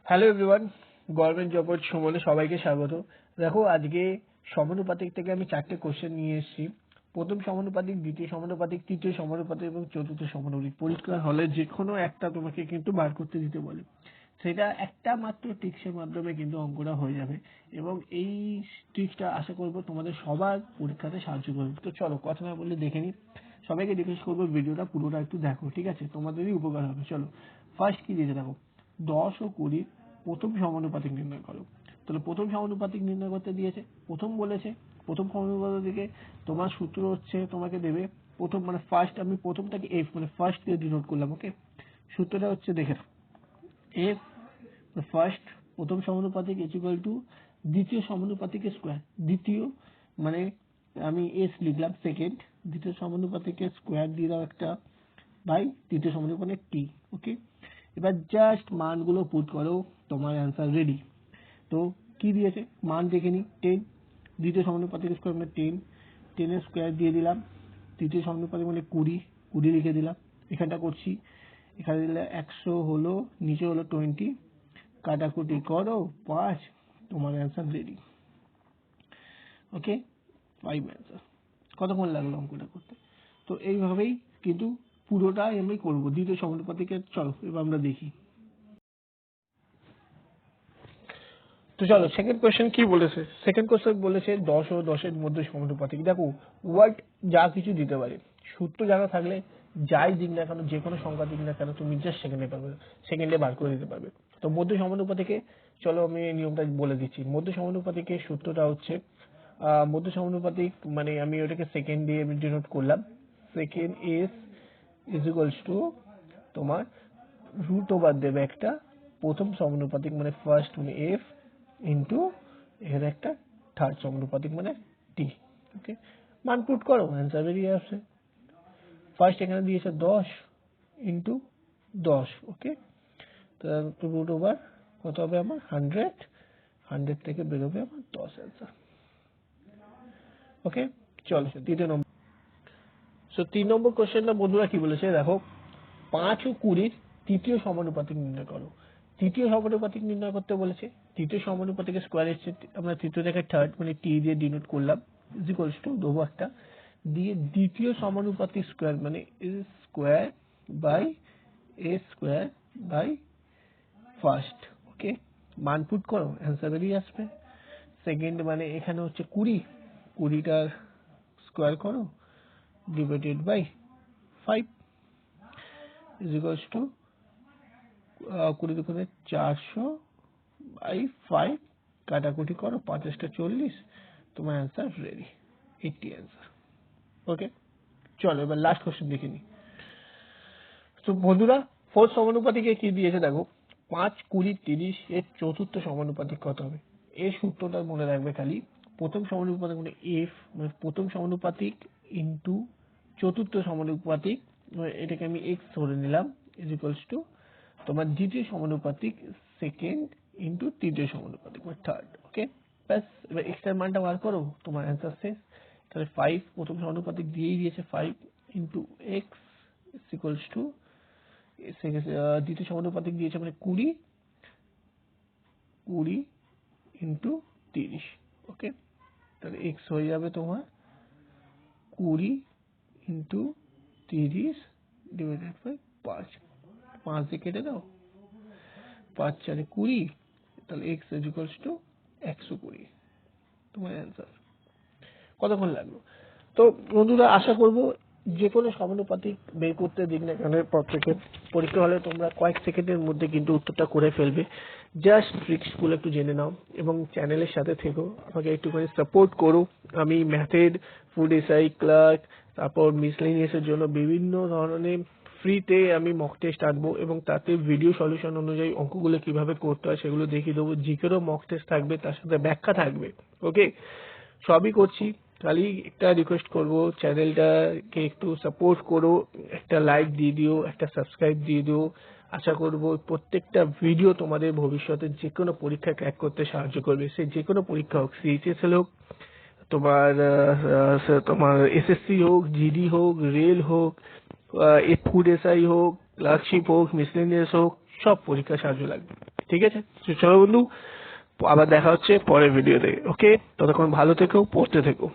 Hello everyone, government জবের সুমনে সবাইকে স্বাগত। দেখো, আজকে সমানুপাতিক থেকে আমি 4টে কোশ্চেন নিয়ে এসেছি। প্রথম সমানুপাতিক, দ্বিতীয় সমানুপাতিক, তৃতীয় সমানুপাতিক এবং চতুর্থ সমানুপাতিক। পরীক্ষার হলে যে কোনো একটা তোমাকে কিন্তু বার করতে দিতে বলে, সেটা একটা মাত্র ট্রিক্সের মাধ্যমে কিন্তু অঙ্কটা হয়ে যাবে এবং এই ট্রিক্সটা আশা করবো তোমাদের সবার পরীক্ষাতে সাহায্য করবে। তো চলো কথা না বললে দেখে নিই। সবাইকে রিকোয়েস্ট করবো ভিডিওটা পুরোটা একটু দেখো, ঠিক আছে? তোমাদেরই উপকার হবে। চলো, ফার্স্ট কি দিয়েছে দেখো, 10 ও 20 প্রথম সমানুপাতিক নির্ণয় করো। তাহলে প্রথম সমানুপাতিক নির্ণয় করতে দিয়েছে, প্রথম বলেছে। প্রথম সমানুপাতিকে তোমার সূত্র হচ্ছে, তোমাকে দেবে প্রথম মানে ফার্স্ট, আমি প্রথমটাকে এফ মানে ফার্স্ট দিয়ে ডিনোট করলাম। ওকে, সূত্রটা হচ্ছে দেখে এফ ফার্স্ট প্রথম সমানুপাতিক ইজ ইকুয়াল টু দ্বিতীয় সমানুপাতিকের স্কোয়ার। দ্বিতীয় মানে আমি এস লিখলাম, সেকেন্ড দ্বিতীয় সমানুপাতিকের স্কোয়ার দিয়ে দাও একটা বাই তৃতীয় সমানুপাতিক টি। ওকে, এবার জাস্ট মানগুলো পুট করো, তোমার অ্যান্সার রেডি। তো কি দিয়েছে মান দেখে নি, 10। দ্বিতীয় সমানুপাতিক স্কোয়ার মানে 10, 10 স্কোয়ার দিয়ে দিলাম। তৃতীয় সমানুপাতিক মানে 20, 20 লিখে দিলাম। এখানটা করছি, এখানে দিলে 100 হলো, নিচে হলো 20, কাটাকুটি করো 5, তোমার অ্যান্সার রেডি। ওকে, 5 অ্যান্সার। কতক্ষণ লাগলো অঙ্কটা করতে? তো এইভাবেই কিন্তু পুরোটাই আমি করবো দ্বিতীয় সমানুপাতিকের। চলো এবার আমরা দেখি। তো চলো, সেকেন্ড কোয়েশ্চেন কি বলেছে। সেকেন্ড কোয়েশ্চেন বলেছে 10 ও 10 এর মধ্যে সমানুপাতিক। দেখো, ওয়ার্ড যা কিছু দিতে পারে, সূত্র জানা থাকলে যাই দিক না কেন, যে কোনো সংখ্যা দিক না কেন, তুমি জাস্ট সেকেন্ডে বার করে দিতে পারবে। তো মধ্য সমানুপাতিকে চলো আমি নিয়মটা বলে দিচ্ছি। মধ্য সমানুপাতিকের সূত্রটা হচ্ছে মধ্য সমানুপাতিক মানে আমি ওটাকে সেকেন্ড দিয়ে ডিনোট করলাম। সেকেন্ড ইজ ইকুয়ালস টু তোমার রুট ওভার দেবে একটা প্রথম সমানুপাতিক মানে ফার্স্ট মানে এফ ইন্টু এর একটা থার্ড সমানুপাতিক মানে টি। ওকে, মান পুট করো, অ্যান্সার বেরিয়ে আসছে। ফার্স্ট এখানে দিয়েছে 10 ইন্টু 10। ওকে, তো রুট ওভার কত হবে আমার 100, 100 থেকে বেরোবে আমার 10 অ্যান্সার। ওকে, চলো তৃতীয় নম্বর। সো 3 নম্বর কোশ্চেনটা বন্ধুরা কি বলেছে দেখো, 5 ও 20 তৃতীয় সমানুপাতিক নির্ণয় করো। তৃতীয় সমানুপাতিক নির্ণয় করতে বলেছে। তৃতীয় সমানুপাতিকের স্কোয়ার এসছে, আমরা তৃতীয় থেকে থার্ড মানে টি দিয়ে ডিনোট করলাম, ইজ ইকুয়ালস টু দেবো একটা দিয়ে দ্বিতীয় সমানুপাতিক স্কোয়ার মানে square by A square by first. Okay, মান পুট করো, অ্যান্সার বেরিয়ে আসবে। সেকেন্ড মানে এখানে হচ্ছে 20, 20টার স্কোয়ার করো divided by 5 is equals to 20 দুগুণে 400 বাই 5, কাটাকুটি করো 5টা 40, তোমার অ্যান্সার রেডি, 80 অ্যান্সার। ওকে, চলো এবার লাস্ট কোশ্চেন দেখে নি। তো বন্ধুরা, ফোর্থ সমানুপাতিকে কি দিয়েছে দেখো, 5, 20, 30 এর চতুর্থ সমানুপাতিক কত হবে? এর সূত্রটা মনে রাখবে খালি, প্রথম সমানুপাতিক মানে এফ মানে প্রথম সমানুপাতিক ইন্টু চতুর্থ সমানুপাতিক, এটাকে আমি এক্স ধরে নিলাম, ইজ ইকুয়ালস টু তোমার দ্বিতীয় সমানুপাতিক সেকেন্ড ইন্টু তৃতীয় সমানুপাতিক মানে থার্ড। ওকে, ব্যাস, এবার এক্স এর মানটা বার করো, তোমার অ্যান্সার শেষ। তাহলে 5 প্রথম সমানুপাতিক দিয়েই দিয়েছে, 5 into x is equals two দ্বিতীয় সমানুপাতিক দিয়েছে মানে 20, 20 ইন্টু 30। ওকে, তাহলে এক্স হয়ে যাবে তোমার 20 ইন্টু 30 ডিভাইডেড বাই 5, 5 দিয়ে কেটে দাও, 5 4 20, তাহলে এক্স ইজ ইকুয়ালস টু 120, তোমার অ্যান্সার। কতক্ষণ লাগলো? তো বন্ধুরা, আশা করবো যে কোনো সমানুপাতিক বের করতে দিক না কেন প্রত্যেকের পরীক্ষা হলে তোমরা কয়েক সেকেন্ডের মধ্যে কিন্তু উত্তরটা করে ফেলবে। জাস্ট ট্রিক্সগুলো একটু জেনে নাও এবং চ্যানেলের সাথে থেকো, আমাকে একটুখানি সাপোর্ট করো। আমি ম্যাথের, ফুড এসআই ক্লার্ক, তারপর মিসলেনিয়াসের জন্য বিভিন্ন ধরনের ফ্রিতে আমি মক টেস্ট আনবো এবং তাতে ভিডিও সলিউশন অনুযায়ী অঙ্কগুলো কিভাবে করতে হয় সেগুলো দেখিয়ে দেবো। জিকেরও মক টেস্ট থাকবে, তার সাথে ব্যাখ্যা থাকবে। ওকে, সবই করছি, খালি একটা রিকোয়েস্ট করবো, চ্যানেলটাকে একটু সাপোর্ট করো, একটা লাইক দিয়ে দিও, একটা সাবস্ক্রাইব দিয়ে দিও। আশা করবো প্রত্যেকটা ভিডিও তোমাদের ভবিষ্যতে যে কোনো পরীক্ষা ক্র্যাক করতে সাহায্য করবে। সে যে কোনো পরীক্ষা হোক, সিএইচএসএল হোক, তোমার তোমার এসএসসি হোক, জিডি হোক, রেল হোক, ফুড এসআই হোক, ক্লার্কশিপ হোক, মিসলেনিয়াস হোক, সব পরীক্ষা সাহায্য লাগবে। ঠিক আছে? তো চলো বন্ধু, আবার দেখা হচ্ছে পরের ভিডিওতে। ওকে, ততক্ষণ ভালো থেকো, পড়তে থেকো।